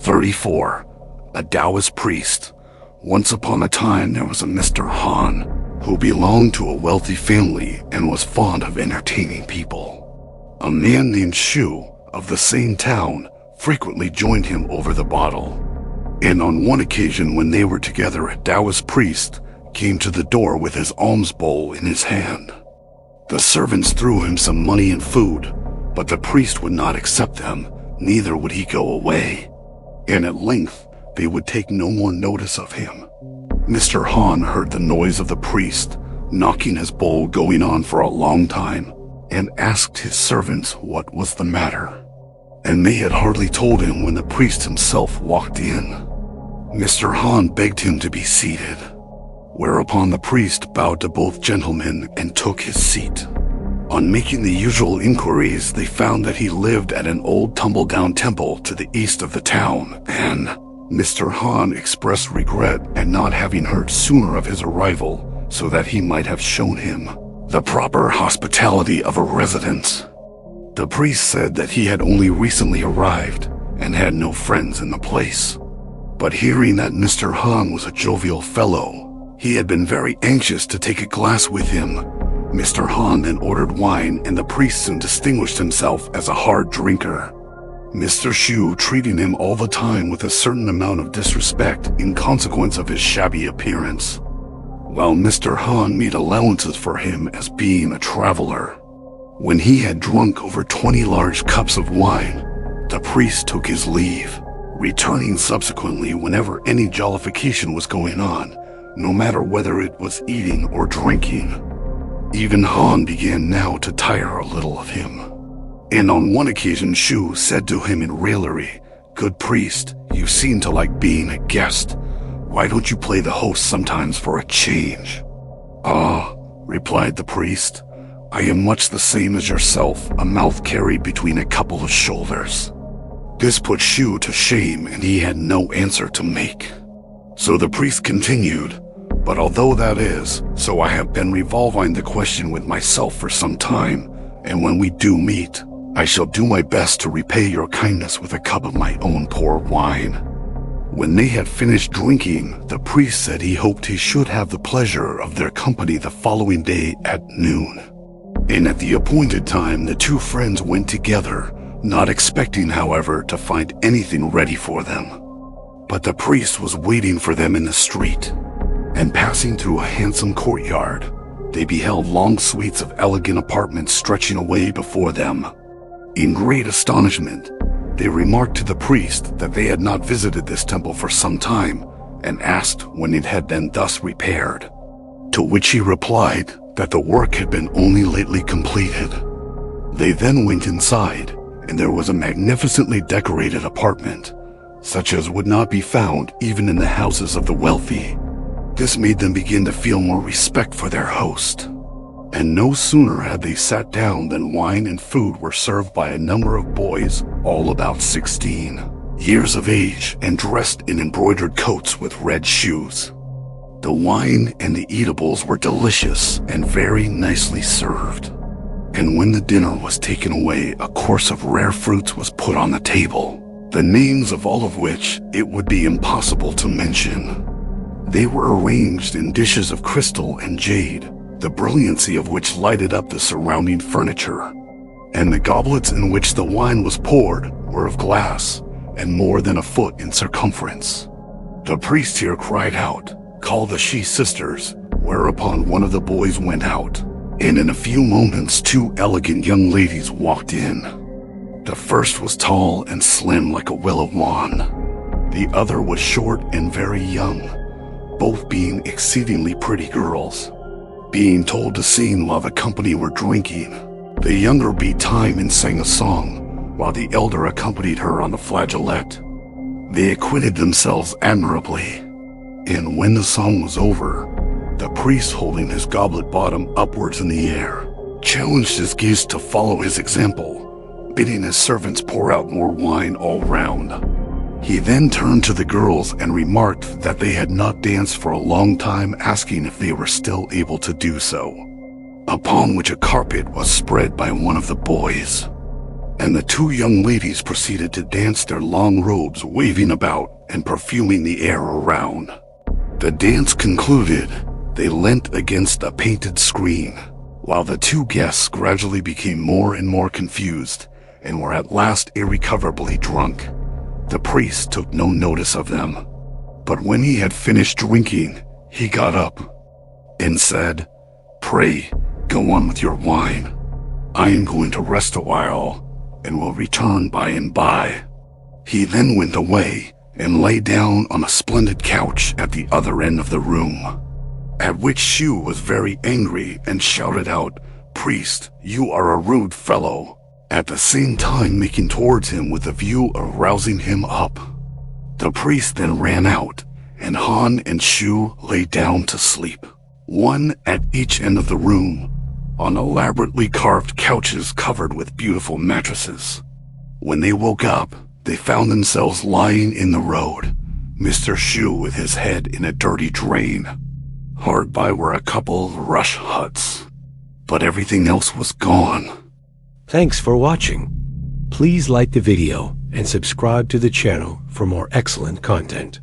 34. A Taoist priest. Once upon a time there was a Mr. Han who belonged to a wealthy family and was fond of entertaining people. A man named Shu of the same town frequently joined him over the bottle. And on one occasion when they were together, a Taoist priest came to the door with his alms bowl in his hand. The servants threw him some money and food, but the priest would not accept them, neither would he go away. And at length they would take no more notice of him. Mr. Han heard the noise of the priest knocking his bowl going on for a long time, and asked his servants what was the matter. And they had hardly told him when the priest himself walked in. Mr. Han begged him to be seated, whereupon the priest bowed to both gentlemen and took his seat. On making the usual inquiries, they found that he lived at an old tumble-down temple to the east of the town, and Mr. Han expressed regret at not having heard sooner of his arrival so that he might have shown him the proper hospitality of a residence. The priest said that he had only recently arrived and had no friends in the place. But hearing that Mr. Han was a jovial fellow, he had been very anxious to take a glass with him. Mr. Han then ordered wine, and the priest soon distinguished himself as a hard drinker. Mr. Shu treating him all the time with a certain amount of disrespect in consequence of his shabby appearance, while Mr. Han made allowances for him as being a traveler. When he had drunk over 20 large cups of wine, the priest took his leave, returning subsequently whenever any jollification was going on, no matter whether it was eating or drinking. Even Han began now to tire a little of him. And on one occasion Shu said to him in raillery, "Good priest, you seem to like being a guest. Why don't you play the host sometimes for a change?" "Ah," replied the priest, "I am much the same as yourself, a mouth carried between a couple of shoulders." This put Shu to shame, and he had no answer to make. So the priest continued, "But although that is, so I have been revolving the question with myself for some time, and when we do meet, I shall do my best to repay your kindness with a cup of my own poor wine." When they had finished drinking, the priest said he hoped he should have the pleasure of their company the following day at noon. And at the appointed time, the two friends went together, not expecting, however, to find anything ready for them. But the priest was waiting for them in the street, and passing through a handsome courtyard, they beheld long suites of elegant apartments stretching away before them. In great astonishment, they remarked to the priest that they had not visited this temple for some time, and asked when it had been thus repaired. To which he replied that the work had been only lately completed. They then went inside, and there was a magnificently decorated apartment, such as would not be found even in the houses of the wealthy. This made them begin to feel more respect for their host. And no sooner had they sat down than wine and food were served by a number of boys, all about 16 years of age, and dressed in embroidered coats with red shoes. The wine and the eatables were delicious and very nicely served. And when the dinner was taken away, a course of rare fruits was put on the table, the names of all of which it would be impossible to mention. They were arranged in dishes of crystal and jade, the brilliancy of which lighted up the surrounding furniture. And the goblets in which the wine was poured were of glass, and more than a foot in circumference. The priest here cried out, "Call the She sisters," whereupon one of the boys went out, and in a few moments 2 elegant young ladies walked in. The first was tall and slim like a willow wand. The other was short and very young, both being exceedingly pretty girls. Being told to sing while the company were drinking, the younger beat time and sang a song, while the elder accompanied her on the flageolet. They acquitted themselves admirably, and when the song was over, the priest, holding his goblet bottom upwards in the air, challenged his guests to follow his example, bidding his servants pour out more wine all round. He then turned to the girls and remarked that they had not danced for a long time, asking if they were still able to do so, upon which a carpet was spread by one of the boys. and the two young ladies proceeded to dance their long robes waving about and perfuming the air around. The dance concluded, they leant against a painted screen, while the two guests gradually became more and more confused and were at last irrecoverably drunk. The priest took no notice of them, but when he had finished drinking, he got up and said, "Pray, go on with your wine. I am going to rest a while and will return by and by." He then went away and lay down on a splendid couch at the other end of the room, at which Shu was very angry and shouted out, "Priest, you are a rude fellow," at the same time making towards him with the view of rousing him up. The priest then ran out, and Han and Shu lay down to sleep, one at each end of the room, on elaborately carved couches covered with beautiful mattresses. When they woke up, they found themselves lying in the road, Mr. Shu with his head in a dirty drain. Hard by were a couple rush huts, but everything else was gone. Thanks for watching. Please like the video and subscribe to the channel for more excellent content.